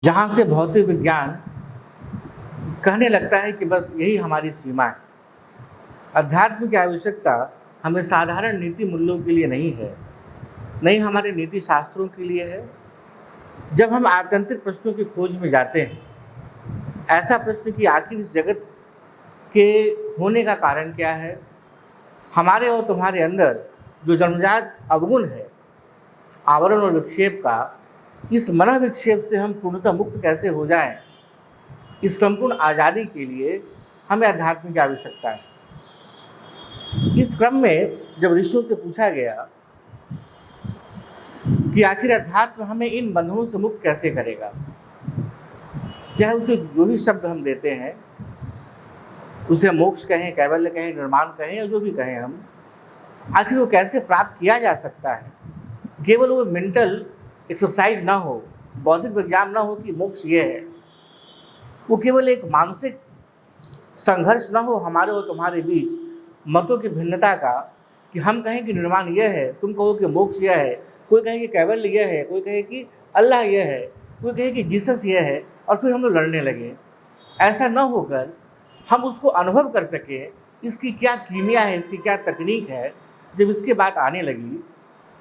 जहाँ से भौतिक विज्ञान कहने लगता है कि बस यही हमारी सीमा है। अध्यात्म की आवश्यकता हमें साधारण नीति मूल्यों के लिए नहीं है, नहीं हमारे नीति शास्त्रों के लिए है। जब हम आत्यंतिक प्रश्नों की खोज में जाते हैं, ऐसा प्रश्न कि आखिर इस जगत के होने का कारण क्या है, हमारे और तुम्हारे अंदर जो जन्मजात अवगुण है, आवरण और विक्षेप का, इस मन विक्षेप से हम पूर्णतः मुक्त कैसे हो जाएं, इस संपूर्ण आज़ादी के लिए हमें अध्यात्म की आवश्यकता है। इस क्रम में जब ऋषियों से पूछा गया कि आखिर अध्यात्म हमें इन बंधनों से मुक्त कैसे करेगा, चाहे उसे जो ही शब्द हम देते हैं, उसे मोक्ष कहें, कैवल्य कहें, निर्माण कहें या जो भी कहें हम, आखिर वो कैसे प्राप्त किया जा सकता है। केवल वो मेंटल एक्सरसाइज ना हो, बौद्धिक विज्ञान ना हो कि मोक्ष ये है, वो केवल एक मानसिक संघर्ष ना हो हमारे और तुम्हारे बीच मतों की भिन्नता का, कि हम कहें कि निर्माण यह है, तुम कहो कि मोक्ष यह है, कोई कहे कि कैवल्य यह है, कोई कहे कि अल्लाह यह है, कोई कहे कि जीसस यह है, और फिर हम लोग लड़ने लगे। ऐसा न होकर हम उसको अनुभव कर सकें, इसकी क्या कीमिया है, इसकी क्या तकनीक है। जब इसकी बात आने लगी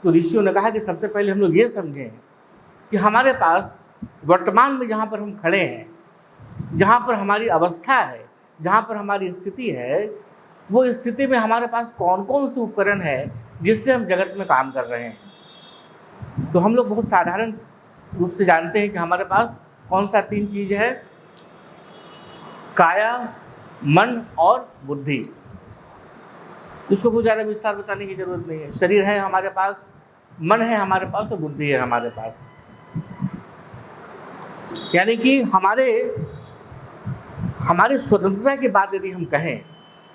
तो ऋषियों ने कहा कि सबसे पहले हम लोग ये समझें कि हमारे पास वर्तमान में जहाँ पर हम खड़े हैं, जहाँ पर हमारी अवस्था है, जहाँ पर हमारी स्थिति है, वो स्थिति में हमारे पास कौन कौन से उपकरण है जिससे हम जगत में काम कर रहे हैं। तो हम लोग बहुत साधारण रूप से जानते हैं कि हमारे पास कौन सा 3 चीज़ है, काया, मन और बुद्धि। इसको कुछ ज़्यादा विस्तार बताने की जरूरत नहीं है। शरीर है हमारे पास, मन है हमारे पास और बुद्धि है हमारे पास। यानी कि हमारे स्वतंत्रता की बात यदि हम कहें,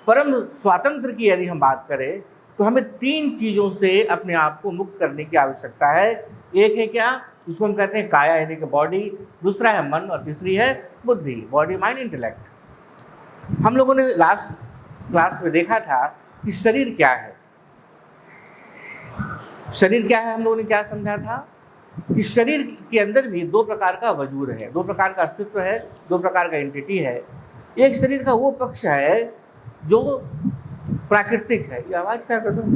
परम स्वातंत्र की यदि हम बात करें, तो हमें 3 चीज़ों से अपने आप को मुक्त करने की आवश्यकता है। एक है क्या, जिसको हम कहते हैं काया यानी कि बॉडी, दूसरा है मन और तीसरी है बुद्धि, बॉडी माइंड इंटेलेक्ट। हम लोगों ने लास्ट क्लास में देखा था कि शरीर क्या है। शरीर क्या है, हम लोगों ने क्या समझा था कि शरीर के अंदर भी 2 प्रकार का वजूद है, 2 प्रकार का अस्तित्व है, 2 प्रकार का एंटिटी है। एक शरीर का वो पक्ष है जो प्राकृतिक है। ये आवाज़ क्या कर रहा है?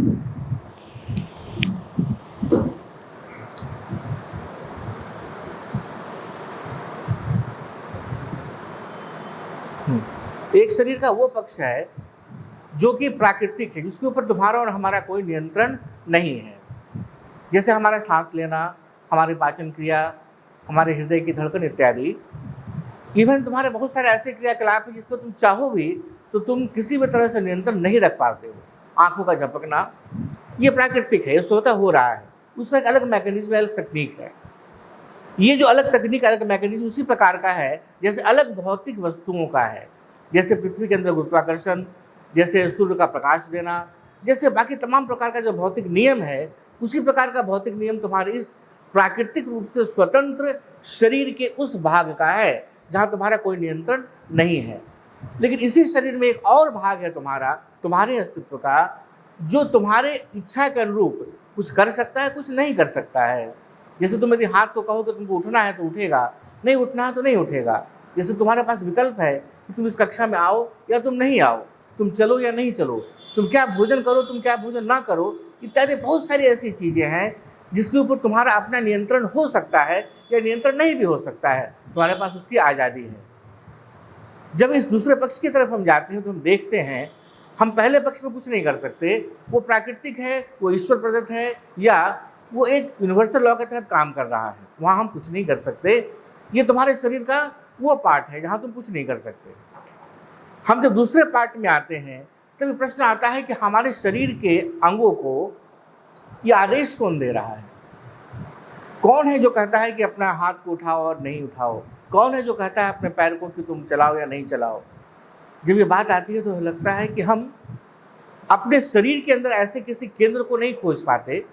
एक शरीर का वो पक्ष है जो कि प्राकृतिक है, जिसके ऊपर तुम्हारा और हमारा कोई नियंत्रण नहीं है। जैसे हमारा सांस लेना, हमारी पाचन क्रिया, हमारे हृदय की धड़कन इत्यादि। इवन तुम्हारे बहुत सारे ऐसे क्रियाकलाप हैं जिसको तुम चाहो भी तो तुम किसी भी तरह से नियंत्रण नहीं रख पाते हो। आंखों का झपकना, ये प्राकृतिक है, ये स्वतः हो रहा है, उसका एक अलग मैकेनिज्म, अलग तकनीक है। ये जो अलग तकनीक, अलग मैकेनिज्म उसी प्रकार का है जैसे अलग भौतिक वस्तुओं का है। जैसे पृथ्वी के अंदर गुरुत्वाकर्षण, जैसे सूर्य का प्रकाश देना, जैसे बाकी तमाम प्रकार का जो भौतिक नियम है, उसी प्रकार का भौतिक नियम तुम्हारे इस प्राकृतिक रूप से स्वतंत्र शरीर के उस भाग का है जहाँ तुम्हारा कोई नियंत्रण नहीं है। लेकिन इसी शरीर में एक और भाग है तुम्हारे अस्तित्व का, जो तुम्हारे इच्छा के अनुरूप कुछ कर सकता है, कुछ नहीं कर सकता है। जैसे तुम यदि हाथ को कहो कि तुमको उठना है तो उठेगा, नहीं उठना है तो नहीं उठेगा। जैसे तुम्हारे पास विकल्प है कि तुम इस कक्षा में आओ या तुम नहीं आओ, तुम चलो या नहीं चलो, तुम क्या भोजन करो, तुम क्या भोजन ना करो, इत्यादि बहुत सारी ऐसी चीज़ें हैं जिसके ऊपर तुम्हारा अपना नियंत्रण हो सकता है या नियंत्रण नहीं भी हो सकता है। तुम्हारे पास उसकी आज़ादी है। जब इस दूसरे पक्ष की तरफ हम जाते हैं तो हम देखते हैं हम पहले पक्ष में कुछ नहीं कर सकते। वो प्राकृतिक है, वो ईश्वर प्रदत्त है, या वो एक यूनिवर्सल लॉ के तहत काम कर रहा है, वहाँ हम कुछ नहीं कर सकते। ये तुम्हारे शरीर का वो पार्ट है जहाँ तुम कुछ नहीं कर सकते। हम जब दूसरे पार्ट में आते हैं तब प्रश्न आता है कि हमारे शरीर के अंगों को ये आदेश कौन दे रहा है। कौन है जो कहता है कि अपना हाथ को उठाओ और नहीं उठाओ, कौन है जो कहता है अपने पैर को कि तुम चलाओ या नहीं चलाओ। जब ये बात आती है तो लगता है कि हम अपने शरीर के अंदर ऐसे किसी केंद्र को नहीं खोज पाते।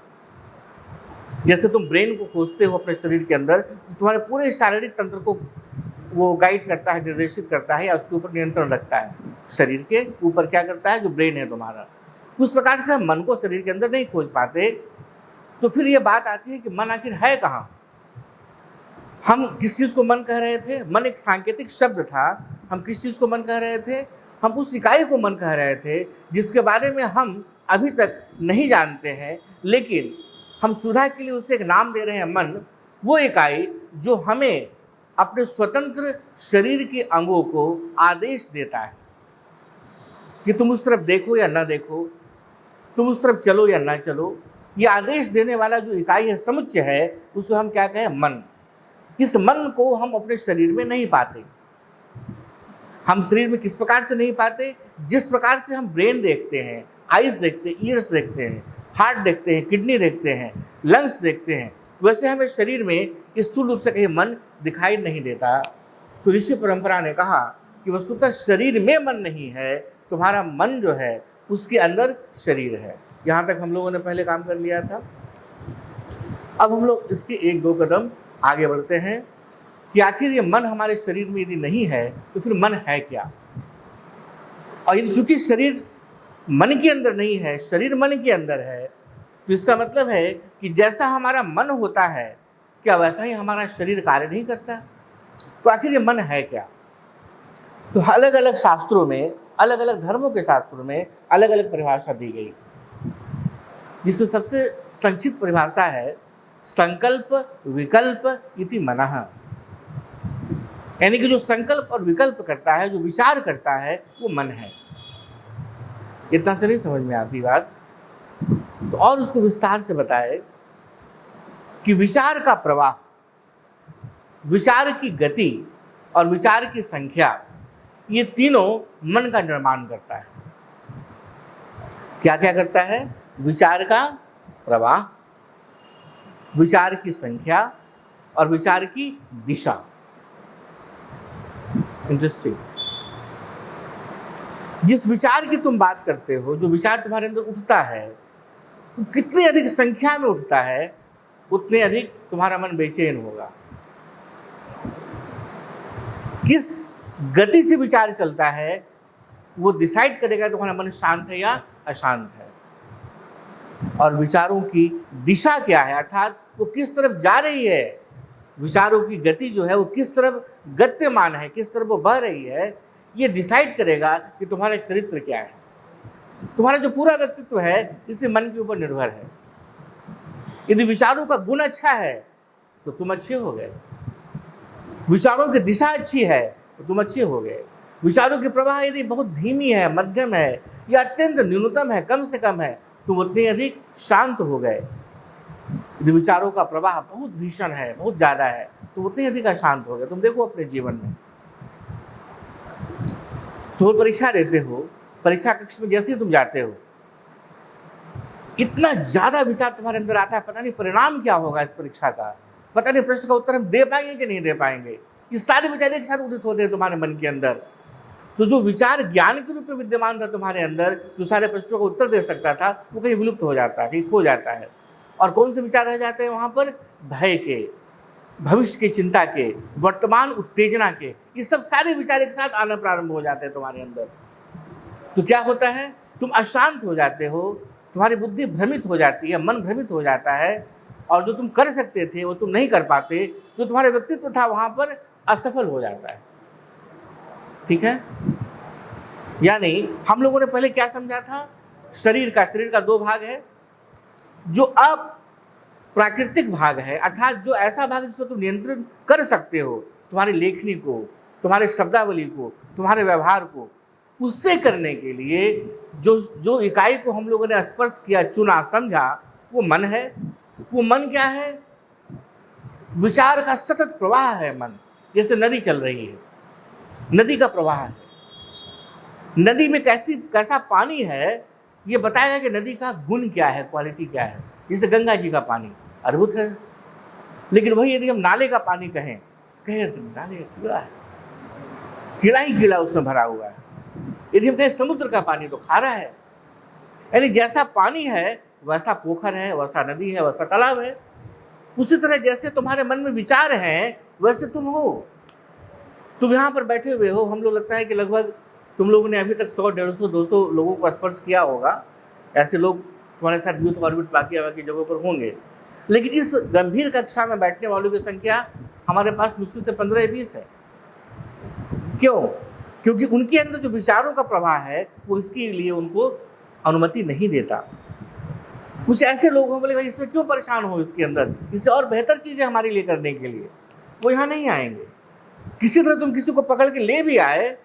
जैसे तुम ब्रेन को खोजते हो अपने शरीर के अंदर, तो तुम्हारे पूरे शारीरिक तंत्र को वो गाइड करता है, निर्देशित करता है या उसके ऊपर नियंत्रण रखता है। शरीर के ऊपर क्या करता है, जो ब्रेन है तुम्हारा। उस प्रकार से हम मन को शरीर के अंदर नहीं खोज पाते। तो फिर ये बात आती है कि मन आखिर है कहाँ। हम किस चीज़ को मन कह रहे थे? मन एक सांकेतिक शब्द था। हम किस चीज़ को मन कह रहे थे? हम उस इकाई को मन कह रहे थे जिसके बारे में हम अभी तक नहीं जानते हैं, लेकिन हम सुधा के लिए उसे एक नाम दे रहे हैं, मन। वो इकाई जो हमें अपने स्वतंत्र शरीर के अंगों को आदेश देता है कि तुम उस तरफ देखो या ना देखो, तुम उस तरफ चलो या ना चलो। ये आदेश देने वाला जो इकाई है, समुच्चय है, उसे हम क्या कहें? मन। इस मन को हम अपने शरीर में नहीं पाते। हम शरीर में किस प्रकार से नहीं पाते? जिस प्रकार से हम ब्रेन देखते हैं, आइज देखते हैं, ईयर्स देखते हैं, हार्ट देखते हैं, किडनी देखते हैं, लंग्स देखते हैं, वैसे हमें शरीर में स्थूल रूप से कहीं मन दिखाई नहीं देता। तो ऋषि परंपरा ने कहा कि वस्तुतः शरीर में मन नहीं है, तुम्हारा मन जो है उसके अंदर शरीर है। यहाँ तक हम लोगों ने पहले काम कर लिया था। अब हम लोग इसके 1-2 कदम आगे बढ़ते हैं कि आखिर ये मन हमारे शरीर में यदि नहीं है तो फिर मन है क्या? और यदि चूंकि शरीर मन के अंदर नहीं है, शरीर मन के अंदर है, तो इसका मतलब है कि जैसा हमारा मन होता है, क्या वैसा ही हमारा शरीर कार्य नहीं करता? तो आखिर ये मन है क्या? तो अलग अलग शास्त्रों में, अलग अलग धर्मों के शास्त्रों में अलग अलग परिभाषा दी गई, जिसमें सबसे संक्षिप्त परिभाषा है संकल्प विकल्प इति मनः। यानी कि जो संकल्प और विकल्प करता है, जो विचार करता है, वो मन है। इतना से नहीं समझ में आती बात, तो और उसको विस्तार से बताए कि विचार का प्रवाह, विचार की गति और विचार की संख्या, ये तीनों मन का निर्माण करता है। क्या क्या करता है? विचार का प्रवाह, विचार की संख्या और विचार की दिशा। इंटरेस्टिंग। जिस विचार की तुम बात करते हो, जो विचार तुम्हारे अंदर उठता है, तो कितनी अधिक संख्या में उठता है, उतने अधिक तुम्हारा मन बेचैन होगा। किस गति से विचार चलता है, वो डिसाइड करेगा तुम्हारा मन शांत है या अशांत है। और विचारों की दिशा क्या है, अर्थात वो किस तरफ जा रही है, विचारों की गति जो है वो किस तरफ गत्यमान है, किस तरफ वो बह रही है, ये डिसाइड करेगा कि तुम्हारा चरित्र क्या है। तुम्हारा जो पूरा व्यक्तित्व है इसी मन के ऊपर निर्भर है। यदि विचारों का गुण अच्छा है तो तुम अच्छे हो गए, विचारों की दिशा अच्छी है तो तुम अच्छे हो गए। विचारों की प्रवाह यदि बहुत धीमी है, मध्यम है या अत्यंत न्यूनतम है, कम से कम है, तुम उतने अधिक शांत हो गए। यदि विचारों का प्रवाह बहुत भीषण है, बहुत ज़्यादा है, तो उतने अधिक अशांत हो गए। तुम देखो अपने जीवन में, तुम परीक्षा देते हो, परीक्षा कक्ष में जैसे ही तुम जाते हो, इतना ज़्यादा विचार तुम्हारे अंदर आता है, पता नहीं परिणाम क्या होगा इस परीक्षा का, पता नहीं प्रश्न का उत्तर हम दे पाएंगे कि नहीं दे पाएंगे। ये सारे विचार एक साथ उदित होते हैं तुम्हारे मन के अंदर। तो जो विचार ज्ञान के रूप में विद्यमान था तुम्हारे अंदर, जो सारे प्रश्नों का उत्तर दे सकता था, वो कहीं विलुप्त हो जाता है, कहीं खो जाता है। और कौन से विचार रह जाते हैं वहाँ पर? भय के, भविष्य की चिंता के, वर्तमान उत्तेजना के, ये सब सारे विचार एक साथ आना प्रारंभ हो जाते हैं तुम्हारे अंदर। तो क्या होता है? तुम अशांत हो जाते हो, तुम्हारी बुद्धि भ्रमित हो जाती है, मन भ्रमित हो जाता है, और जो तुम कर सकते थे वो तुम नहीं कर पाते, जो तुम्हारा व्यक्तित्व था वहाँ पर असफल हो जाता है। ठीक है? यानी हम लोगों ने पहले क्या समझा था? शरीर का 2 भाग है। जो अप्राकृतिक भाग है, अर्थात जो ऐसा भाग जिसको तुम नियंत्रण कर सकते हो, तुम्हारी लेखनी को, तुम्हारे शब्दावली को, तुम्हारे व्यवहार को, उससे करने के लिए जो इकाई को हम लोगों ने स्पर्श किया, चुना, समझा, वो मन है। वो मन क्या है? विचार का सतत प्रवाह है मन। जैसे नदी चल रही है, नदी का प्रवाह है, नदी में कैसा पानी है ये बताएगा कि नदी का गुण क्या है, क्वालिटी क्या है। जैसे गंगा जी का पानी अद्भुत है, लेकिन वही यदि हम नाले का पानी कहें तो नाले कीड़ा है, कीड़ा ही कीड़ा उसमें भरा हुआ है। यदि हम कहें समुद्र का पानी तो खारा है। यानी जैसा पानी है वैसा पोखर है, वैसा नदी है, वैसा तालाब है। उसी तरह जैसे तुम्हारे मन में विचार हैं वैसे तुम हो। तुम यहाँ पर बैठे हुए हो, हम लोग लगता है कि लगभग तुम लोगों ने अभी तक 100, 150, 200 लोगों को स्पर्श किया होगा। ऐसे लोग तुम्हारे साथ यूथ ऑर्बिट बाकी जगहों पर होंगे, लेकिन इस गंभीर कक्षा में बैठने वालों की संख्या हमारे पास मुश्किल से 15 या 20 है। क्यों? क्योंकि उनके अंदर जो विचारों का प्रवाह है वो इसके लिए उनको अनुमति नहीं देता। कुछ ऐसे लोग हों, बोले भाई इसमें क्यों परेशान हो, इसके अंदर इससे और बेहतर चीज़ें हमारे लिए करने के लिए, वो यहाँ नहीं आएंगे। किसी तरह तुम किसी को पकड़ के ले भी आए,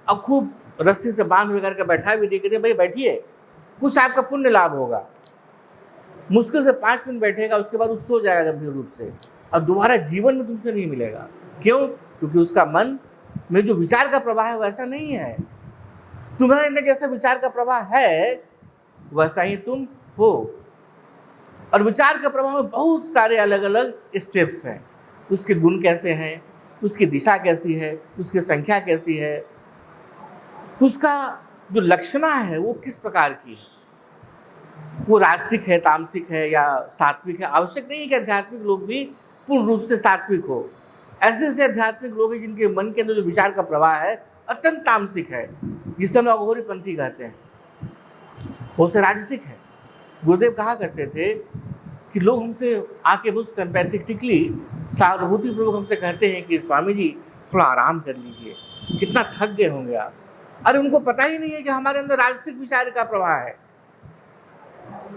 अब खूब रस्सी से बांध वगैरह के बैठा भी देख रहे भाई बैठिए, कुछ आपका पुण्य लाभ होगा। मुश्किल से 5 मिनट बैठेगा, उसके बाद वो सो जाएगा गंभीर रूप से, और दोबारा जीवन में तुमसे नहीं मिलेगा। क्यों? क्योंकि उसका मन में जो विचार का प्रवाह है वैसा नहीं है। तुम्हारे अंदर जैसा विचार का प्रवाह है वैसा ही तुम हो। और विचार का प्रवाह में बहुत सारे अलग अलग स्टेप्स हैं। उसके गुण कैसे हैं, उसकी दिशा कैसी है, उसकी संख्या कैसी है, उसका जो लक्षणा है वो किस प्रकार की है, वो राजसिक है, तामसिक है या सात्विक है। आवश्यक नहीं है कि आध्यात्मिक लोग भी पूर्ण रूप से सात्विक हो। ऐसे ऐसे आध्यात्मिक लोग हैं जिनके मन के अंदर जो विचार का प्रवाह है अत्यंत तामसिक है, जिसे हम लोग अघोरीपंथी कहते हैं, वो से राजसिक है। गुरुदेव कहा करते थे कि लोग हमसे आके बहुत सिंपैथेटिकली, सहानुभूतिपूर्वक हमसे कहते हैं कि स्वामी जी थोड़ा आराम कर लीजिए, कितना थक गए होंगे आप। अरे उनको पता ही नहीं है कि हमारे अंदर राजसिक विचार का प्रवाह है।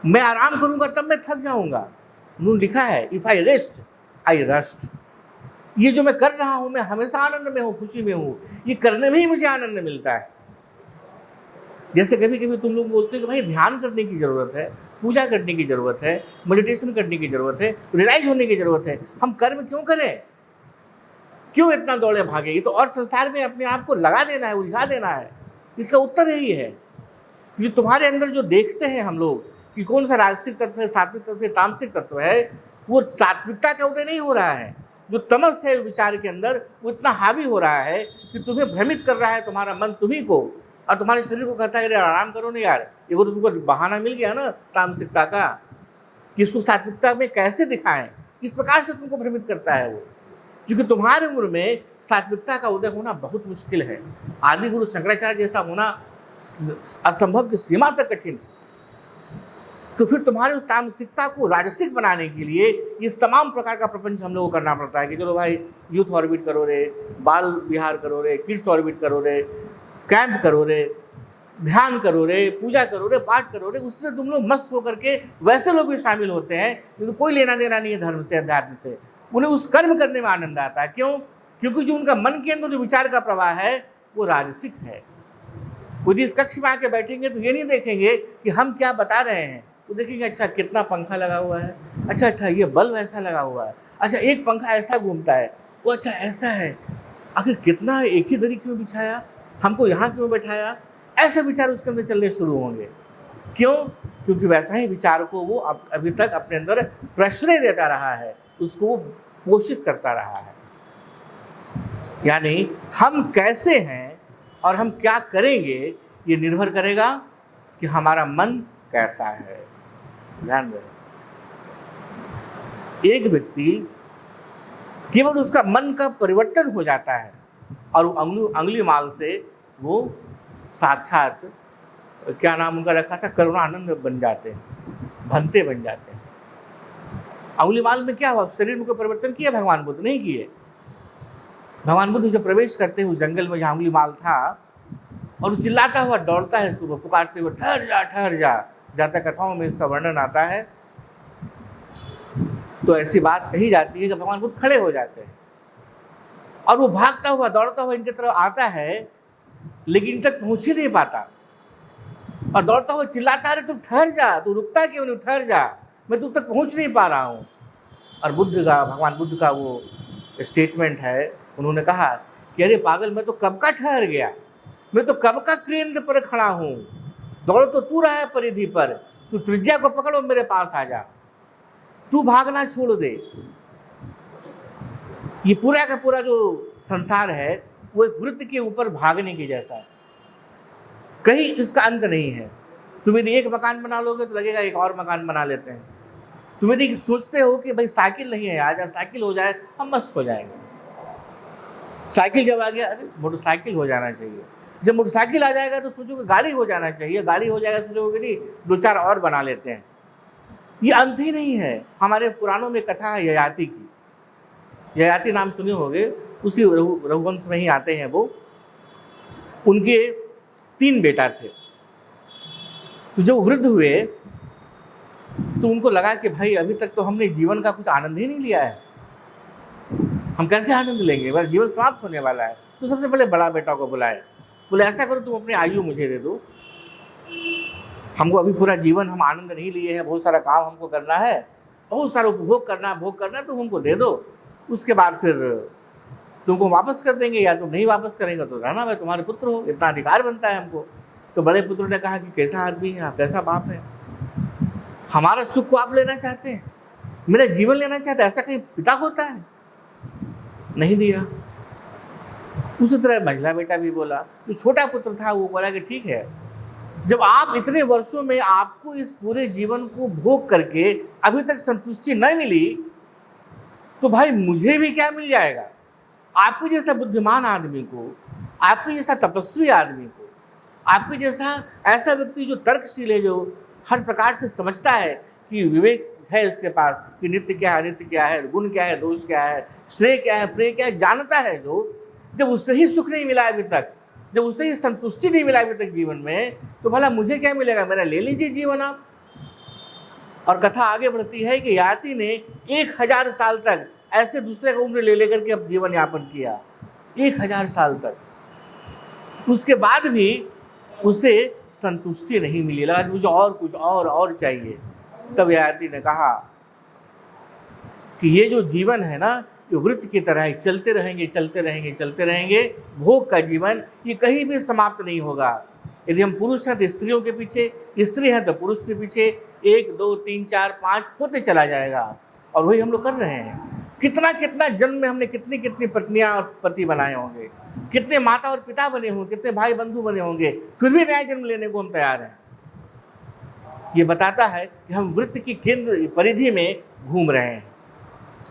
मैं आराम करूंगा तब मैं थक जाऊंगा। उन्होंने लिखा है if I rest I rust. ये जो मैं कर रहा हूं मैं हमेशा आनंद में हूँ, खुशी में हूँ, ये करने में ही मुझे आनंद मिलता है। जैसे कभी कभी तुम लोग बोलते हो कि भाई ध्यान करने की जरूरत है, पूजा करने की जरूरत है, मेडिटेशन करने की जरूरत है, रियलाइज होने की जरूरत है, हम कर्म क्यों करें, क्यों इतना दौड़े भागे, ये तो और संसार में अपने आप को लगा देना है, उलझा देना है। इसका उत्तर यही है कि तुम्हारे अंदर जो देखते हैं हम लोग कि कौन सा राजसिक तत्व है, सात्विक तत्व है, तामसिक तत्व है, वो सात्विकता का उदय नहीं हो रहा है। जो तमस है विचार के अंदर वो इतना हावी हो रहा है कि तुम्हें भ्रमित कर रहा है, तुम्हारा मन तुम्ही को, और तुम्हारे शरीर को कहता है अरे आराम करो ना यार, ये वो तुमको बहाना मिल गया ना तामसिकता का कि इसको सात्विकता में कैसे दिखाएं। इस प्रकार से तुमको भ्रमित करता है वो, क्योंकि तुम्हारी उम्र में सात्विकता का उदय होना बहुत मुश्किल है। आदि गुरु शंकराचार्य जैसा होना असंभव की सीमा तक कठिन। तो फिर तुम्हारे उस तामसिकता को राजसिक बनाने के लिए इस तमाम प्रकार का प्रपंच हम लोगों को करना पड़ता है कि चलो भाई यूथ ऑर्बिट करो रे, बाल विहार करो रे, किड्स ऑर्बिट करो रे, कैंप करो रे, ध्यान करो रे, पूजा करो रे, पाठ करो रे। उसमें तुम लोग मस्त होकर के वैसे लोग भी शामिल होते हैं जिनको कोई लेना देना नहीं है धर्म से, अध्यात्म से। उन्हें उस कर्म करने में आनंद आता है। क्यों? क्योंकि जो उनका मन के अंदर जो विचार का प्रवाह है वो राजसिक है। यदि इस कक्ष में आके बैठेंगे तो ये नहीं देखेंगे कि हम क्या बता रहे हैं, तो देखेंगे अच्छा कितना पंखा लगा हुआ है, अच्छा ये बल्ब ऐसा लगा हुआ है, अच्छा एक पंखा ऐसा घूमता है, वो अच्छा ऐसा है, आखिर कितना एक ही दरी क्यों बिछाया, हमको यहाँ क्यों बैठाया। ऐसे विचार उसके अंदर चलने शुरू होंगे। क्यों? क्योंकि वैसा ही विचार को वो अभी तक अपने अंदर प्रश्रय देता रहा है, उसको वो पोषित करता रहा है। यानी हम कैसे हैं और हम क्या करेंगे ये निर्भर करेगा कि हमारा मन कैसा है। ध्यान रहे, एक व्यक्ति केवल उसका मन का परिवर्तन हो जाता है और अंगुली माल से वो साक्षात क्या नाम उनका रखा था, करुणानंद बन जाते हैं, भंते बन जाते हैं। अंगुली माल में क्या हुआ, शरीर में कोई परिवर्तन किया भगवान बुद्ध? नहीं किए। भगवान बुद्ध जब प्रवेश करते हैं उस जंगल में जहाँ अंगुली माल था, और वो चिल्लाता हुआ दौड़ता है सुबह पुकारते हुए ठहर जा ठहर जा। जातक कथाओं में इसका वर्णन आता है। तो ऐसी बात कही जाती है कि भगवान बुद्ध खड़े हो जाते हैं और वो भागता हुआ दौड़ता हुआ इनकी तरफ आता है, लेकिन इन तक पहुँच ही नहीं पाता और दौड़ता हुआ चिल्लाता है तुम ठहर जा, तू रुकता क्यों नहीं, ठहर जा, मैं तुम तक पहुँच नहीं पा रहा हूँ। और भगवान बुद्ध का वो स्टेटमेंट है, उन्होंने कहा कि अरे पागल, मैं तो कब का ठहर गया, मैं तो कब का केंद्र पर खड़ा हूँ, दौड़ तो तू रहा है परिधि पर, तू त्रिज्या को पकड़ो मेरे पास आ जा, तू भागना छोड़ दे। ये पूरा का पूरा जो संसार है वो एक वृत्त के ऊपर भागने की जैसा है, कहीं इसका अंत नहीं है। तुम यदि एक मकान बना लोगे तो लगेगा एक और मकान बना लेते हैं। तुम यदि सोचते हो कि भाई साइकिल नहीं है, आज साइकिल हो जाए हम मस्त हो जाएंगे, साइकिल जब आ गया अरे मोटरसाइकिल हो जाना चाहिए, जब मोटरसाइकिल आ जाएगा तो सोचोगे गाड़ी हो जाना चाहिए, गाड़ी हो जाएगा सोचोगे नहीं 2-4 और बना लेते हैं। ये अंत ही नहीं है। हमारे पुराणों में कथा है ययाति की। ययाति नाम सुने होंगे, उसी रघुवंश में ही आते हैं वो। उनके 3 बेटा थे। तो जब वृद्ध हुए तो उनको लगा कि भाई अभी तक तो हमने जीवन का कुछ आनंद ही नहीं लिया है, हम कैसे आनंद लेंगे, मेरा जीवन समाप्त होने वाला है। तो सबसे पहले बड़ा बेटा को बुलाए, बोले ऐसा करो तुम अपनी आयु मुझे दे दो, हमको अभी पूरा जीवन हम आनंद नहीं लिए हैं, बहुत सारा काम हमको करना है, बहुत सारा उपभोग करना भोग करना है, तो हमको दे दो, उसके बाद फिर तुमको वापस कर देंगे, या तुम नहीं वापस करेंगे तो रहना, मैं तुम्हारे पुत्र हो, इतना अधिकार बनता है हमको। तो बड़े पुत्र ने कहा कि कैसा आदमी है आप, कैसा बाप है, हमारा सुख को आप लेना चाहते हैं, मेरा जीवन लेना चाहते हैं, ऐसा कहीं पिता होता है? नहीं दिया। उसी तरह महिला बेटा भी बोला, जो छोटा पुत्र था वो बोला कि ठीक है, जब आप इतने वर्षों में आपको इस पूरे जीवन को भोग करके अभी तक संतुष्टि न मिली, तो भाई मुझे भी क्या मिल जाएगा? आपको जैसा बुद्धिमान आदमी को, आपको जैसा तपस्वी आदमी को, आपको जैसा ऐसा व्यक्ति जो तर्कशील है, जो हर प्रकार से समझता है कि विवेक है उसके पास कि नित्य क्या है, अनित्य क्या है, गुण क्या है, दोष क्या है, श्रेय क्या है, प्रेय क्या है, जानता है, जो जब उससे ही सुख नहीं मिला अभी तक, जब उससे ही संतुष्टि नहीं मिला अभी तक जीवन में, तो भला मुझे क्या मिलेगा? मेरा ले लीजिए जीवन आप। और कथा आगे बढ़ती है कि ययाति ने 1000 साल तक ऐसे दूसरे का उम्र ले लेकर के अब जीवन यापन किया, 1000 साल तक। उसके बाद भी उसे संतुष्टि नहीं मिली, लगा मुझे और कुछ और चाहिए। तब ययाति ने कहा कि ये जो जीवन है ना, ये वृत्त की तरह है, चलते रहेंगे चलते रहेंगे चलते रहेंगे, भोग का जीवन ये कहीं भी समाप्त नहीं होगा। यदि हम पुरुष हैं तो स्त्रियों के पीछे, स्त्री हैं तो पुरुष के पीछे 1 2 3 4 5 होते चला जाएगा। और वही हम लोग कर रहे हैं। कितना कितना जन्म में हमने कितनी कितनी पत्नियां और पति बनाए होंगे, कितने माता और पिता बने होंगे, कितने भाई बंधु बने होंगे, फिर भी नया जन्म लेने को हम तैयार हैं। ये बताता है कि हम वृत्त की केंद्र परिधि में घूम रहे हैं।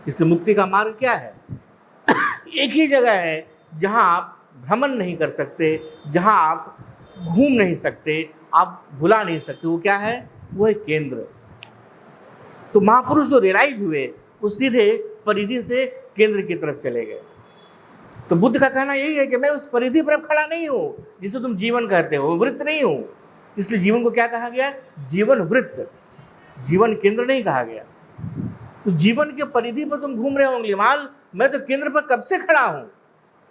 इससे मुक्ति का मार्ग क्या है? एक ही जगह है जहां आप भ्रमण नहीं कर सकते, जहां आप घूम नहीं सकते, आप भुला नहीं सकते। वो क्या है? वो है केंद्र। तो महापुरुष जो रियलाइज हुए वो सीधे परिधि से केंद्र की तरफ चले गए। तो बुद्ध का कहना यही है कि मैं उस परिधि पर खड़ा नहीं हूँ जिसे तुम जीवन कहते हो, वृत्त नहीं हूँ। इसलिए जीवन को क्या कहा गया? जीवन वृत्त, जीवन केंद्र नहीं कहा गया। तो जीवन के परिधि पर तुम घूम रहे हो अंगुलीमाल, मैं तो केंद्र पर कब से खड़ा हूँ,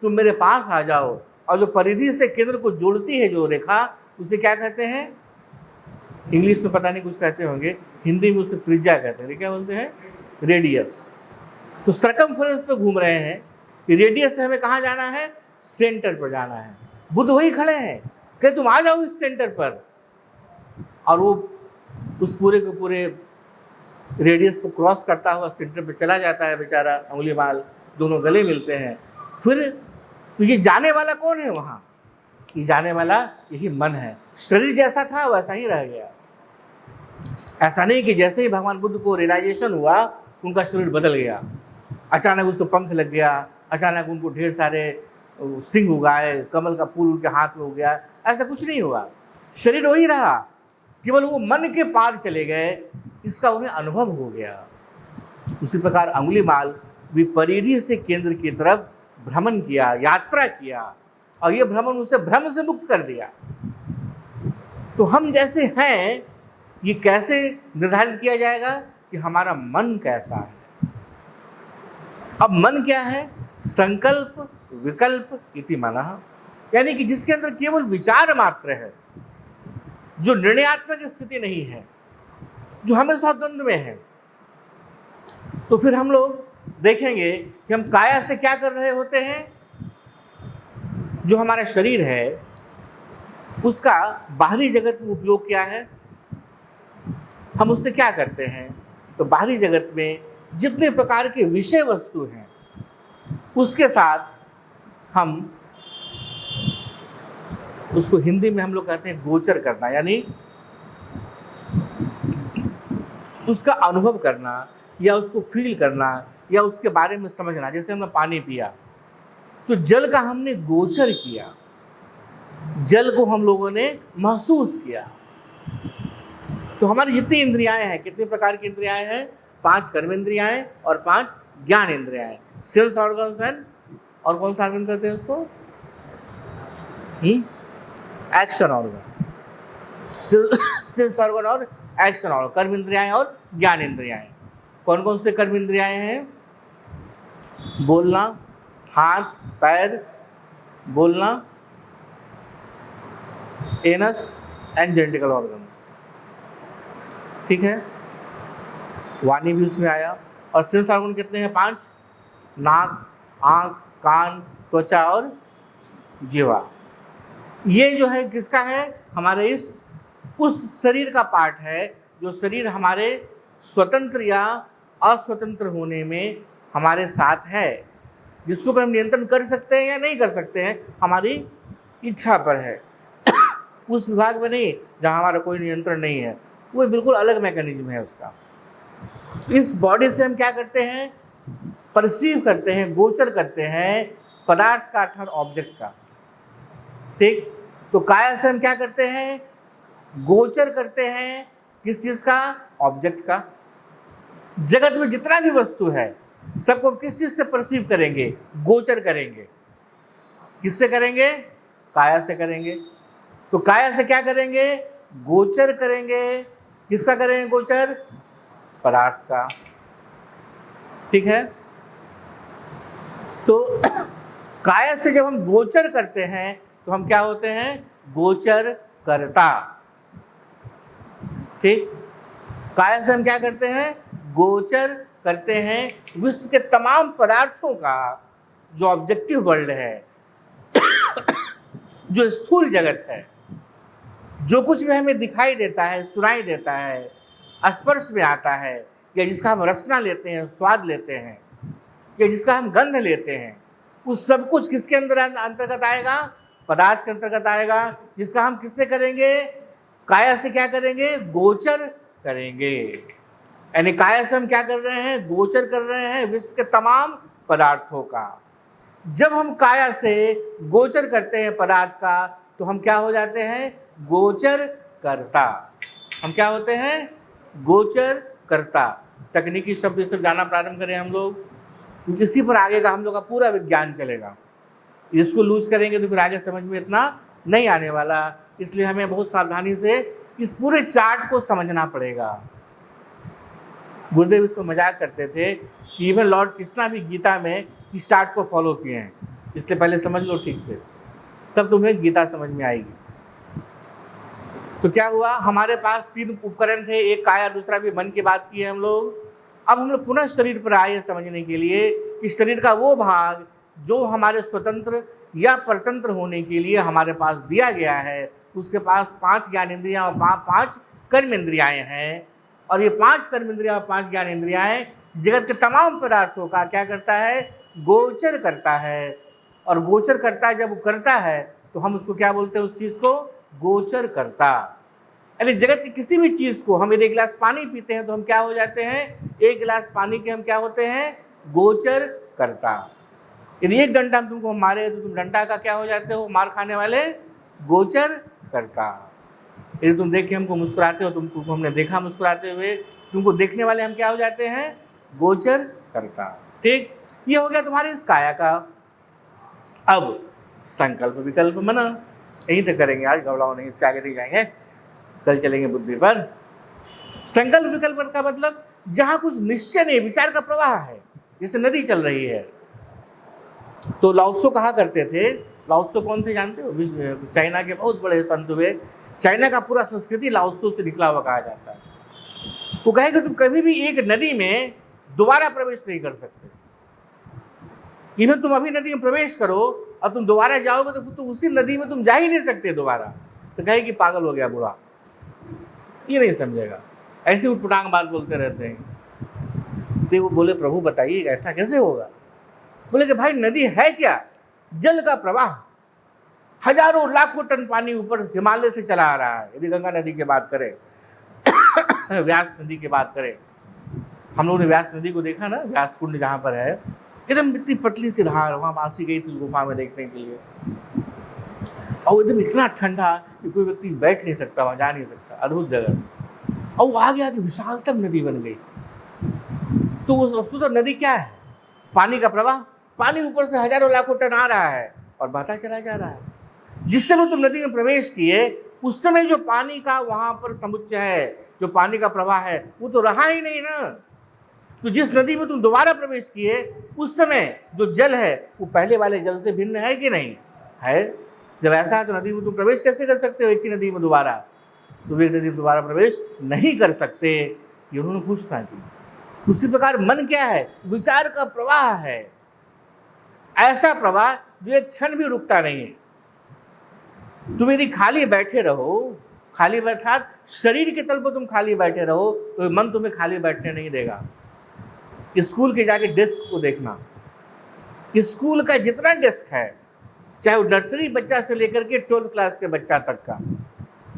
तुम मेरे पास आ जाओ। और जो परिधि से केंद्र को जोड़ती है जो रेखा, उसे क्या कहते हैं? इंग्लिश में पता नहीं कुछ कहते होंगे, हिंदी में उसे त्रिज्या कहते हैं। क्या बोलते हैं? रेडियस। तो सरकमफ्रेंस पे घूम रहे हैं। रेडियस से हमें कहाँ जाना है? सेंटर पर जाना है। बुद्ध वही खड़े हैं कि तुम आ जाओ इस सेंटर पर। और वो उस पूरे के पूरे रेडियस को क्रॉस करता हुआ सेंटर पे चला जाता है बेचारा अंगुलीमाल, दोनों गले मिलते हैं। फिर तो ये जाने वाला कौन है वहाँ? ये जाने वाला यही मन है। शरीर जैसा था वैसा ही रह गया। ऐसा नहीं कि जैसे ही भगवान बुद्ध को रियलाइजेशन हुआ उनका शरीर बदल गया, अचानक उसको पंख लग गया, अचानक उनको ढेर सारे सिंह उगाए, कमल का फूल उनके हाथ में हो गया। ऐसा कुछ नहीं हुआ, शरीर वही रहा, केवल वो मन के पार चले गए, इसका उन्हें अनुभव हो गया। उसी प्रकार अंगुलीमाल भी परिधि से केंद्र की तरफ भ्रमण किया, यात्रा किया, और ये भ्रमण उसे भ्रम से मुक्त कर दिया। तो हम जैसे हैं ये कैसे निर्धारित किया जाएगा कि हमारा मन कैसा है? अब मन क्या है? संकल्प विकल्प इति मनः, यानी कि जिसके अंदर केवल विचार मात्र है, जो निर्णयात्मक स्थिति नहीं है, जो हमेशा द्वंद्व में है। तो फिर हम लोग देखेंगे कि हम काया से क्या कर रहे होते हैं। जो हमारा शरीर है उसका बाहरी जगत में उपयोग क्या है, हम उससे क्या करते हैं? तो बाहरी जगत में जितने प्रकार के विषय वस्तु हैं उसके साथ हम उसको हिंदी में हम लोग कहते हैं गोचर करना, यानी उसका अनुभव करना या उसको फील करना या उसके बारे में समझना। जैसे हमने पानी पिया तो जल का हमने गोचर किया, जल को हम लोगों ने महसूस किया। तो हमारी जितनी इंद्रियाएं हैं, कितने प्रकार की इंद्रियाएं हैं? 5 कर्मेंद्रियाएं और 5 ज्ञान इंद्रियाएं। सेंस ऑर्गन्स एंड, और कौन सा ऑर्गन कहते हैं उसको? Action organ. सेंस ऑर्गन और एक्शन ऑर्गन, कर्म इंद्रियाएं और ज्ञान इंद्रियाएं। कौन कौन से कर्म इंद्रियाएं हैं? बोलना, हाथ पैर, बोलना, एनस एंड जेंटिकल ऑर्गन्स, ठीक है। वाणी भी उसमें आया। और सेंस ऑर्गन कितने हैं? 5, नाक, आँख, कान, त्वचा और जीवा। ये जो है किसका है? हमारे इस उस शरीर का पार्ट है जो शरीर हमारे स्वतंत्र या अस्वतंत्र होने में हमारे साथ है, जिसके ऊपर हम नियंत्रण कर सकते हैं या नहीं कर सकते हैं, हमारी इच्छा पर है। उस विभाग में नहीं जहाँ हमारा कोई नियंत्रण नहीं है, वो बिल्कुल अलग मैकेनिज्म है उसका। इस बॉडी से हम क्या करते हैं? परसीव करते हैं, गोचर करते हैं पदार्थ का अर्थात ऑब्जेक्ट का, ठीक। तो काया से हम क्या करते हैं? गोचर करते हैं किस चीज का? ऑब्जेक्ट का। जगत में जितना भी वस्तु है सबको हम किस चीज से परसीव करेंगे? गोचर करेंगे। किससे करेंगे? काया से करेंगे। तो काया से क्या करेंगे? गोचर करेंगे। किसका करेंगे गोचर? पदार्थ का, ठीक है। तो काया से जब हम गोचर करते हैं तो हम क्या होते हैं? गोचर कर्ता, ठीक। काया से हम क्या करते हैं? गोचर करते हैं विश्व के तमाम पदार्थों का जो ऑब्जेक्टिव वर्ल्ड है, जो स्थूल जगत है, जो कुछ भी हमें दिखाई देता है, सुनाई देता है, स्पर्श में आता है, या जिसका हम रसना लेते हैं, स्वाद लेते हैं, या जिसका हम गंध लेते हैं, उस सब कुछ किसके अंतर्गत आएगा? पदार्थ के अंतर्गत आएगा, जिसका हम किससे करेंगे? काया से क्या करेंगे? गोचर करेंगे। यानी काया से हम क्या कर रहे हैं? गोचर कर रहे हैं विश्व के तमाम पदार्थों का। जब हम काया से गोचर करते हैं पदार्थ का तो हम क्या हो जाते हैं? गोचर कर्ता। हम क्या होते हैं? गोचर कर्ता। तकनीकी शब्द से जाना प्रारंभ करें हम लोग, क्योंकि इसी पर आगे का हम लोग का पूरा विज्ञान चलेगा। इसको लूज करेंगे तो फिर आगे समझ में इतना नहीं आने वाला, इसलिए हमें बहुत सावधानी से इस पूरे चार्ट को समझना पड़ेगा। गुरुदेव इसको मजाक करते थे कि इवन लॉर्ड कृष्णा भी गीता में इस चार्ट को फॉलो किए हैं, इसलिए पहले समझ लो ठीक से, तब तुम्हें गीता समझ में आएगी। तो क्या हुआ? हमारे पास 3 उपकरण थे, एक काया, दूसरा भी मन की बात की है हम लोग। अब हम लोग पुनः शरीर पर आए समझने के लिए कि शरीर का वो भाग जो हमारे स्वतंत्र या परतंत्र होने के लिए हमारे पास दिया गया है, उसके पास 5 ज्ञान इंद्रियाँ और 5 कर्म इंद्रियाएँ हैं। और ये 5 कर्म इंद्रियाँ और 5 ज्ञान इंद्रियाएँ जगत के तमाम पदार्थों का क्या करता है? गोचर करता है। और गोचर करता है, जब वो करता है तो हम उसको क्या बोलते हैं? उस चीज़ को गोचर करता। यानी जगत की किसी भी चीज़ को, हम यदि 1 गिलास पानी पीते हैं तो हम क्या हो जाते हैं? 1 गिलास पानी के हम क्या होते हैं? गोचर करता। यदि 1 डंडा हम तुमको मारे तो तुम डंडा का क्या हो जाते हो? मार खाने वाले गोचर करता। यदि तुम देख के हमको मुस्कुराते हो, तुमको हमने देखा मुस्कुराते हुए, तुमको देखने वाले हम क्या हो जाते हैं? गोचर करता, ठीक। ये हो गया तुम्हारी इस काया का। अब संकल्प विकल्प मना, यहीं तक करेंगे आज, घबराओ नहीं, इससे आगे नहीं जाएंगे, कल चलेंगे बुद्धि पर। संकल्प विकल्प का मतलब जहाँ कुछ निश्चय नहीं, विचार का प्रवाह है, जैसे नदी चल रही है। तो लाओत्सो कहा करते थे, लाओत्सो कौन थे जानते हो? चाइना के बहुत बड़े संत हुए। चाइना का पूरा संस्कृति लाओत्सो से निकला हुआ कहा जाता है। वो कहे कि तुम कभी भी एक नदी में दोबारा प्रवेश नहीं कर सकते। इवन तुम अभी नदी में प्रवेश करो और तुम दोबारा जाओगे तो तुम उसी नदी में तुम जा ही नहीं सकते दोबारा। तो कहे कि पागल हो गया बुरा, ये नहीं समझेगा, ऐसे उटपटांग बात बोलते रहते हैं। तो वो बोले प्रभु बताइए ऐसा कैसे होगा? बोले कि भाई नदी है क्या? जल का प्रवाह, हजारों लाखों टन पानी ऊपर हिमालय से चला आ रहा है। यदि गंगा नदी की बात करें, व्यास नदी की बात करें, हम लोगों ने व्यास नदी को देखा ना, व्यास कुंड जहाँ पर है, एकदम इतनी पतली सी धार, वहाँ मासी गई थी उस गुफा में देखने के लिए, और एकदम इतना ठंडा कि कोई व्यक्ति बैठ नहीं सकता, वहाँ जा नहीं सकता, अद्भुत जगह। और वो आगे आगे विशालतम नदी बन गई। तो उस वस्तु तो नदी क्या है? पानी का प्रवाह, पानी ऊपर से हजारों लाखों टन आ रहा है और बहता चला जा रहा है। जिस समय तुम नदी में प्रवेश किए उस समय जो पानी का वहां पर समुच्चय है, जो पानी का प्रवाह है, वो तो रहा ही नहीं ना। तो जिस नदी में तुम दोबारा प्रवेश किए उस समय जो जल है वो पहले वाले जल से भिन्न है कि नहीं है। जब ऐसा है तो नदी में तुम प्रवेश कैसे कर सकते हो एक ही नदी में दोबारा? तुम एक नदी में दोबारा प्रवेश नहीं कर सकते, ये उन्होंने घोषणा की। उसी प्रकार मन क्या है? विचार का प्रवाह है, ऐसा प्रवाह जो एक क्षण भी रुकता नहीं है। तुम यदि खाली बैठे रहो, खाली बैठा शरीर के तल पर तुम खाली बैठे रहो तो मन तुम्हें खाली बैठने नहीं देगा। स्कूल के जाके डेस्क को देखना, स्कूल का जितना डेस्क है, चाहे वो नर्सरी बच्चा से लेकर के 12th क्लास के बच्चा तक का,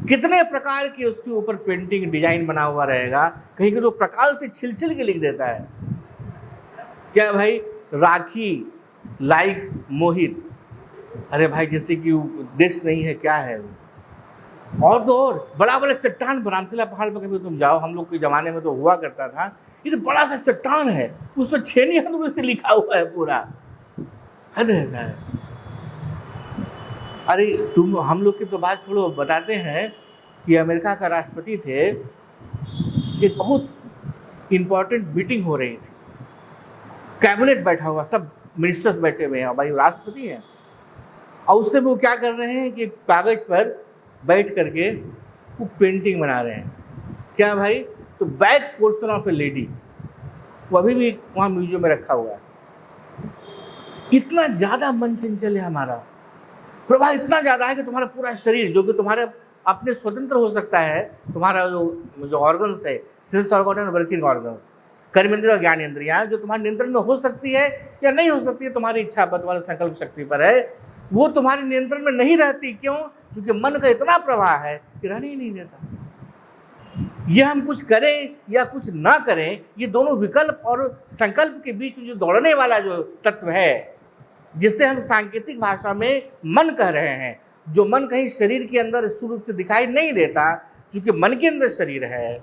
कितने प्रकार की उसके ऊपर पेंटिंग डिजाइन बना हुआ रहेगा। कहीं तो प्रकाल से छिल के लिख देता है, क्या भाई? राखी, लाइक्स, मोहित। अरे भाई जैसे कि डेस्क नहीं है, क्या है वो? और तो और बड़ा बड़ा चट्टान, रामशिला पहाड़ पर कभी तुम जाओ, हम लोग के ज़माने में तो हुआ करता था, ये तो बड़ा सा चट्टान है, उस पर छेनी हथौड़े से लिखा हुआ है पूरा। हद है। अरे तुम हम लोग की तो बात छोड़ो, बताते हैं कि अमेरिका का राष्ट्रपति थे, एक बहुत इम्पोर्टेंट मीटिंग हो रही थी, कैबिनेट बैठा हुआ, सब मिनिस्टर्स बैठे हुए हैं, भाई राष्ट्रपति हैं, और उससे वो क्या कर रहे हैं कि कागज पर बैठ करके वो पेंटिंग बना रहे हैं। क्या भाई? तो back portion of A lady, वो अभी भी वहाँ म्यूजियम में रखा हुआ है। इतना ज़्यादा मन चंचल है हमारा, प्रवाह इतना ज़्यादा है कि तुम्हारा पूरा शरीर, जो कि तुम्हारे अपने स्वतंत्र हो सकता है, तुम्हारा जो ऑर्गन्स है, सेंस ऑर्गन और वर्किंग ऑर्गन्स, कर्मेंद्रिय और ज्ञान इंद्रियाँ, जो तुम्हारे नियंत्रण में हो सकती है या नहीं हो सकती है, तुम्हारी इच्छा पर, तुम्हारे संकल्प शक्ति पर है, वो तुम्हारे नियंत्रण में नहीं रहती। क्यों? क्योंकि मन का इतना प्रवाह है कि रहने ही नहीं देता। ये हम कुछ करें या कुछ ना करें, ये दोनों विकल्प और संकल्प के बीच में जो दौड़ने वाला जो तत्व है, जिसे हम सांकेतिक भाषा में मन कह रहे हैं, जो मन कहीं शरीर के अंदर स्थूल रूप से दिखाई नहीं देता, क्योंकि मन के अंदर शरीर है,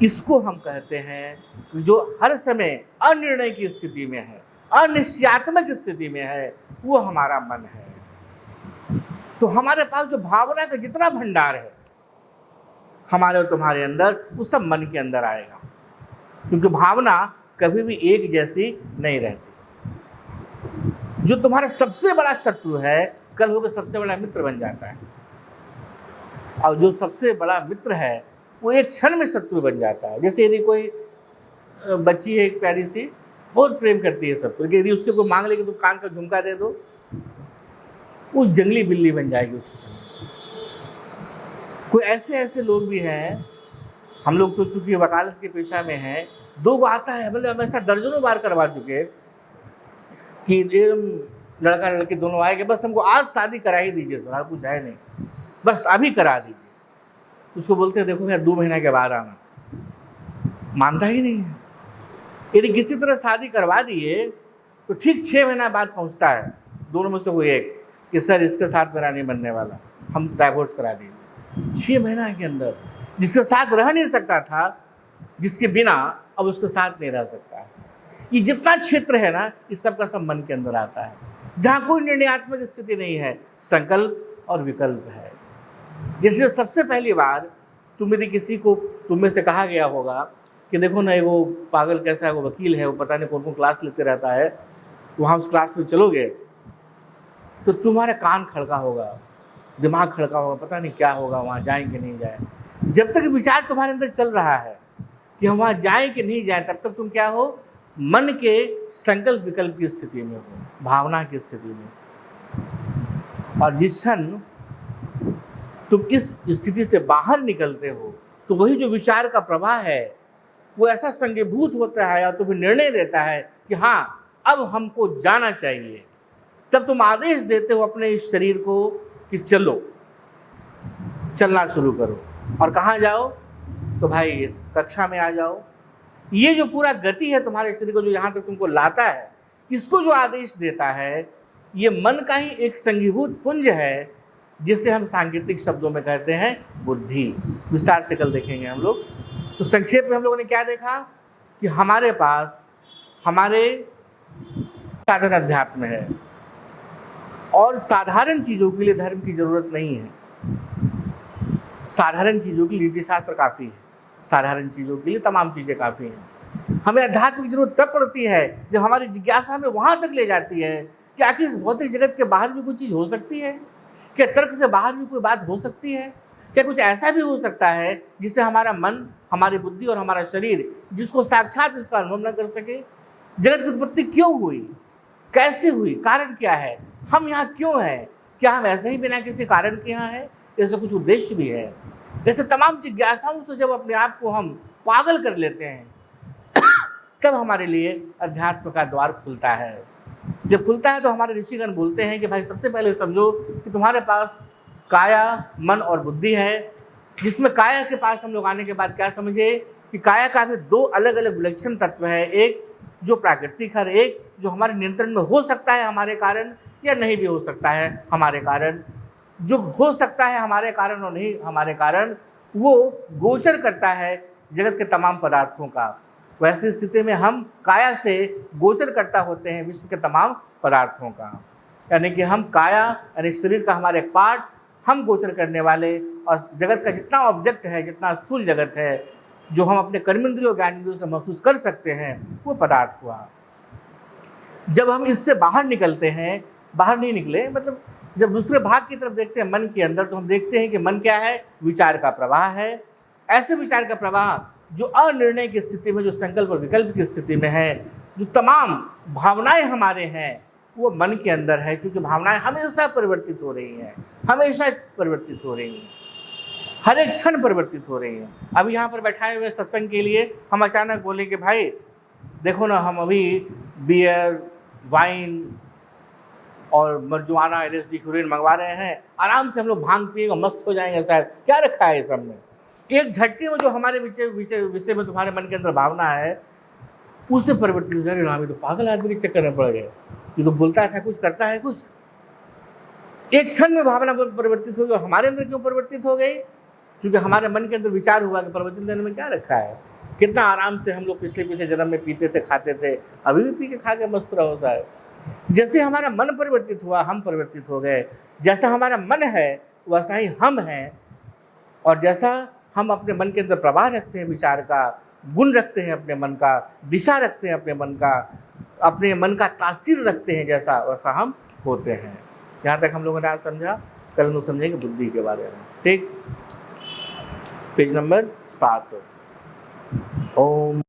इसको हम कहते हैं कि जो हर समय अनिर्णय की स्थिति में है, अनिश्चयात्मक स्थिति में है, वो हमारा मन है। तो हमारे पास जो भावना का जितना भंडार है हमारे और तुम्हारे अंदर, वो सब मन के अंदर आएगा, क्योंकि भावना कभी भी एक जैसी नहीं रहती। जो तुम्हारा सबसे बड़ा शत्रु है, कल होकर सबसे बड़ा मित्र बन जाता है, और जो सबसे बड़ा मित्र है वो एक क्षण में शत्रु बन जाता है। जैसे यदि कोई बच्ची है एक प्यारी सी, बहुत प्रेम करती है सबको, लेकिन यदि उससे कोई मांग ले कि तुम कान का झुमका दे दो, वो जंगली बिल्ली बन जाएगी उस समय। कोई ऐसे लोग भी हैं, हम लोग तो चूंकि वकालत के पेशा में हैं, 2 को आता है, मतलब हम ऐसा दर्जनों बार करवा चुके कि लड़का लड़की दोनों आए कि बस हमको आज शादी करा ही दीजिए सर, कुछ है नहीं, बस अभी करा दीजिए। उसको बोलते हैं देखो भैया 2 महीने के बाद आना, मानता ही नहीं है। यदि किसी तरह शादी करवा दिए तो ठीक 6 महीना बाद पहुंचता है दोनों में से कोई एक कि सर इसके साथ मेरा नहीं बनने वाला, हम डाइवोर्स करा दीजिए। 6 महीना के अंदर जिसके साथ रह नहीं सकता था, जिसके बिना अब उसके साथ नहीं रह सकता। ये जितना क्षेत्र है ना, इस सब का सब मन के अंदर आता है, जहाँ कोई निर्णयात्मक स्थिति नहीं है, संकल्प और विकल्प है। जैसे सबसे पहली बार तुम यदि किसी को, तुम में से कहा गया होगा कि देखो ना वो पागल कैसा है, वो वकील है, वो पता नहीं कौन कौन क्लास लेते रहता है, वहाँ उस क्लास में चलोगे तो तुम्हारा कान खड़का होगा, दिमाग खड़का होगा, पता नहीं क्या होगा, वहाँ जाएं कि नहीं जाएं। जब तक विचार तुम्हारे अंदर चल रहा है कि हम वहाँ जाएं कि नहीं जाएं, तब तक तुम क्या हो? मन के संकल्प विकल्प की स्थिति में हो, भावना की स्थिति में। और जिस क्षण तुम इस स्थिति से बाहर निकलते हो, तो वही जो विचार का प्रवाह है वो ऐसा संघीभूत होता है और तुम्हें निर्णय देता है कि हाँ अब हमको जाना चाहिए। तब तुम आदेश देते हो अपने इस शरीर को कि चलो, चलना शुरू करो। और कहाँ जाओ? तो भाई इस कक्षा में आ जाओ। ये जो पूरा गति है तुम्हारे शरीर को, जो यहाँ तक तुमको लाता है, इसको जो आदेश देता है, ये मन का ही एक संघीभूत पुंज है, जिसे हम सांकेतिक शब्दों में कहते हैं बुद्धि। विस्तार से कल देखेंगे हम लोग। तो संक्षेप में हम लोगों ने क्या देखा कि हमारे पास हमारे साधन अध्यात्म है, और साधारण चीज़ों के लिए धर्म की जरूरत नहीं है। साधारण चीज़ों के लिए नीति शास्त्र काफ़ी है, साधारण चीज़ों के लिए तमाम चीज़ें काफ़ी हैं। हमें अध्यात्म की जरूरत तब पड़ती है जब हमारी जिज्ञासा हमें वहाँ तक ले जाती है कि आखिर इस भौतिक जगत के बाहर भी कोई चीज़ हो सकती है, क्या तर्क से बाहर भी कोई बात हो सकती है, क्या कुछ ऐसा भी हो सकता है जिससे हमारा मन, हमारी बुद्धि और हमारा शरीर जिसको साक्षात इसका अनुभव न कर सके। जगत की उत्पत्ति क्यों हुई, कैसे हुई, कारण क्या है, हम यहाँ क्यों हैं, क्या हम ऐसे ही बिना किसी कारण के यहाँ हैं, ऐसा कुछ उद्देश्य भी है। ऐसे तमाम जिज्ञासाओं से जब अपने आप को हम पागल कर लेते हैं तब हमारे लिए अध्यात्म का द्वार खुलता है। जब खुलता है तो हमारे ऋषिगण बोलते हैं कि भाई सबसे पहले समझो कि तुम्हारे पास काया, मन और बुद्धि है, जिसमें काया के पास हम लोग आने के बाद क्या समझे कि काया का भी दो अलग अलग विलक्षण तत्व है, एक जो प्राकृतिक है, एक जो हमारे नियंत्रण में हो सकता है हमारे कारण या नहीं भी हो सकता है हमारे कारण। जो हो सकता है हमारे कारण और नहीं हमारे कारण, वो गोचर करता है जगत के तमाम पदार्थों का। वैसी स्थिति में हम काया से गोचर करता होते हैं विश्व के तमाम पदार्थों का, यानी कि हम काया यानी शरीर का हमारे एक पार्ट, हम गोचर करने वाले, और जगत का जितना ऑब्जेक्ट है, जितना स्थूल जगत है जो हम अपने कर्मेंद्रियों ज्ञानेंद्रियों से महसूस कर सकते हैं, वो पदार्थ हुआ। जब हम इससे बाहर निकलते हैं, बाहर नहीं निकले मतलब जब दूसरे भाग की तरफ देखते हैं मन के अंदर, तो हम देखते हैं कि मन क्या है, विचार का प्रवाह है। ऐसे विचार का प्रवाह जो अनिर्णय की स्थिति में, जो संकल्प और विकल्प की स्थिति में है, जो तमाम भावनाएं हमारे हैं वो मन के अंदर है। क्योंकि भावनाएं हमेशा परिवर्तित हो रही हैं, हमेशा परिवर्तित हो रही हैं, हर एक क्षण परिवर्तित हो रही हैं। अभी यहाँ पर बैठाए हुए सत्संग के लिए हम अचानक बोले कि भाई देखो ना, हम अभी बियर, वाइन और मरजुआना, LSD, हेरोइन मंगवा रहे हैं, आराम से हम लोग भांग पिएंगे, मस्त हो जाएंगे शायद, क्या रखा है सब में। एक झटके में जो हमारे विषय में तुम्हारे मन के अंदर भावना है उससे परिवर्तित हो जाए, रामी तो पागल आदमी के चक्कर में पड़ गए, ये तो बोलता था कुछ, करता है कुछ। एक क्षण में भावना परिवर्तित हो गई। हमारे अंदर क्यों परिवर्तित हो गई? क्योंकि हमारे मन के अंदर विचार हुआ कि परिवर्तित देने में क्या रखा है, कितना आराम से हम लोग पिछले जन्म में पीते थे, खाते थे, अभी भी पी के खा के मस्त रहो साहब। जैसे हमारा मन परिवर्तित हुआ, हम परिवर्तित हो गए। जैसा हमारा मन है वैसा ही हम हैं, और जैसा हम अपने मन के अंदर प्रवाह रखते हैं, विचार का गुण रखते हैं, अपने मन का दिशा रखते हैं, अपने मन का तासीर रखते हैं, जैसा वैसा हम होते हैं। यहाँ तक हम लोगों ने आज समझा, कल हम समझेंगे बुद्धि के बारे में। ठीक, पेज नंबर 7। ओम